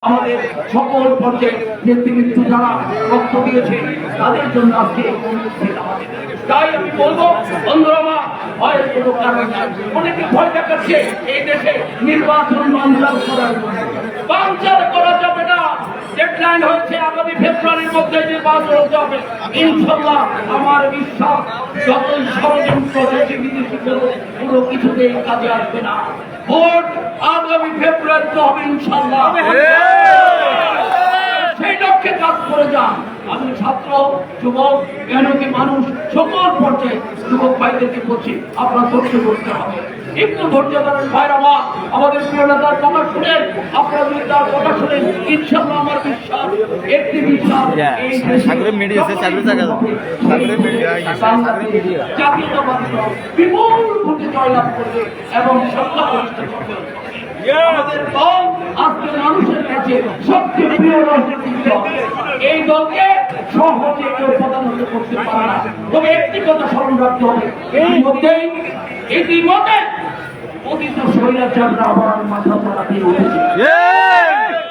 আমাদের সকল পর্যায়ে নেতৃবৃন্দ যারা রক্ত দিয়েছে তাদের জন্য আজকে তাই আমি বলবো বন্ধুরা, ভয়ের কোনো কারণ নাই। অনেকে ভয় দেখাচ্ছে এই দেশে নির্বাচন বানচাল করা যাবে না। ডেডলাইন হয়েছে আগামী ফেব্রুয়ারির মধ্যে নির্বাচন হতে হবে। ইনশাল্লাহ আমার বিশ্বাস যতই ষড়যন্ত্র দেশে বিদেশি কোনো কিছুতেই কাজে আসবে না। ভোট আগামী ফেব্রুয়ারিতে হবে ইনশাল্লাহ। সেই লক্ষ্যে কাজ করে যান। আমি ছাত্র, যুবক, মেহনতি মানুষ সকল পর্যায়ে যুবক ভাইদেরকে বলছি আপনার ধৈর্য করতে হবে। একটু ধৈর্য ধরেন ভাইরা, আমাদের প্রিয় নেতার কথা শুনেন, আপনারা যদি তার কথা শুনেন ইনশাআল্লাহ আমার বিশ্বাস একটি বিশ্বাস বিপুল ভোটে জয়লাভ করবে এবং সরকার আমাদের দল আজকে মানুষের কাছে সবচেয়ে প্রিয় রাজনৈতিক দল। এই দলকে সহজে কেউ পদানত করতে পারে না। তবে একটি কথা স্মরণ রাখতে হবে, ইতিমধ্যে অতীত স্বৈরাচাররা আবার মাথা চাড়া দিয়ে উঠেছে,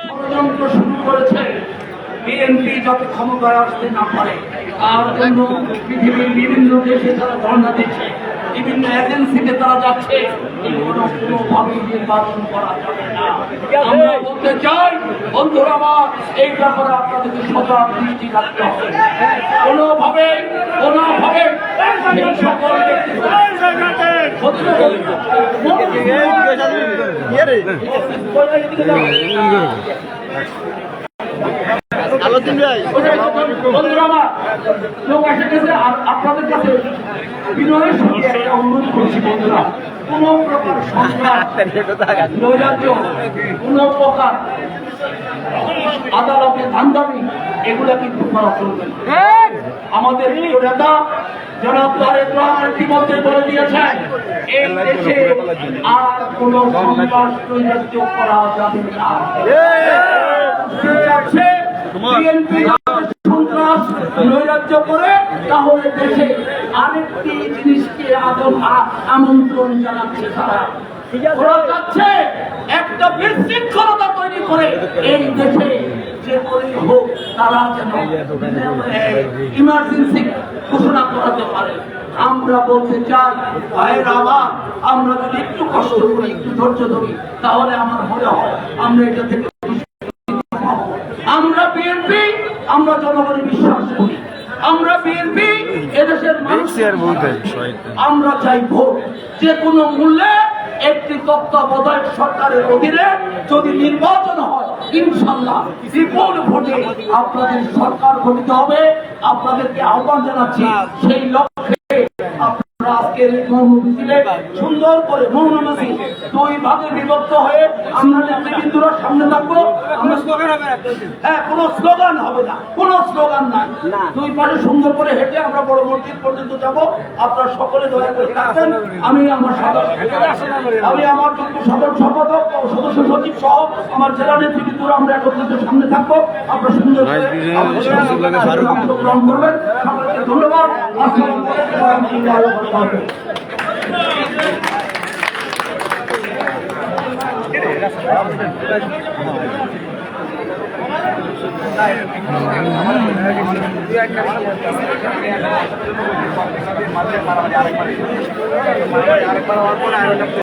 ষড়যন্ত্র শুরু করেছে। বিএনপি যাতে ক্ষমতায় আসতে না পারে তার জন্য পৃথিবীর বিভিন্ন দেশে তারা ধর্ণা দিচ্ছে, বিভিন্ন এজেন্সিতে তারা যাচ্ছে। কোনোভাবে নির্বাচন করা যাবে না। আমরা বলতে চাই বন্ধুরা আমার, এই ব্যাপারে আপনাদেরকে সজাগ দৃষ্টি রাখতে হবে। কোনোভাবে সকল আপনাদের কাছে বিনয়ের সঙ্গে একটা অনুরোধ করছি বন্ধুরা, কোন প্রকার নৈরাজ্য, কোন প্রকার আদালতে ধান্দামি এগুলা কিন্তু করা চলবে না। আমাদের নেতা জনাব তারেক রহমান ইতিমধ্যে বলে দিয়েছেন এই দেশে আর কোন সন্ত্রাস নৈরাজ্য করা যাবে না। সন্ত্রাস নৈরাজ্য করে তাহলে দেশে আরেকটি জিনিসকে আমন্ত্রণ জানাচ্ছে তারা। ওরা চাচ্ছে একটা বিশৃঙ্খলতা তৈরি করে এই দেশে যে করে হোক তারা যেন ইমার্জেন্সি ঘোষণা করাতে পারে। আমরা বলতে চাই ভাইয়েরা আমার, আমরা যদি একটু কষ্ট করি, একটু ধৈর্য ধরি, তাহলে আমার মনে হয় আমরা এটা থেকে আমরা বিএনপি, আমরা জনগণের বিশ্বাস করি। আমরা বিএনপি এদেশের মানুষ, আমরা চাই ভোট যে কোনো মূল্যে একটি তত্ত্বাবধায়ক সরকারের অধীনে যদি নির্বাচন হয় ইনশাল্লাহ বিপুল ভোটে আপনাদের সরকার গঠিত হবে। আপনাদেরকে আহ্বান জানাচ্ছি সেই লক্ষ্যে আজকের মৌনমিছিলে সুন্দর করে মৌনমিছিল দুই ভাগে বিভক্ত হয়ে আমরা নেতৃবৃন্দরা সামনে থাকবো। কোনো স্লোগান হবে না, কোনো স্লোগান নাই। দুই পাশে সুন্দর করে হেঁটে আমরা বড় মসজিদ পর্যন্ত যাব। আপনারা সকলে দয়া করে থাকবেন। আমি আমার সাধারণ সম্পাদক ও সদস্য সচিব সহ আমার জেলা নেতৃবৃন্দরা আমরা একত্রিত সামনে থাকবো। আপনারা সুন্দর করে অংশগ্রহণ করবেন। সকলকে ধন্যবাদ। আসসালামু আলাইকুম ওয়া রাহমাতুল্লাহি ওয়া বারাকাতুহু।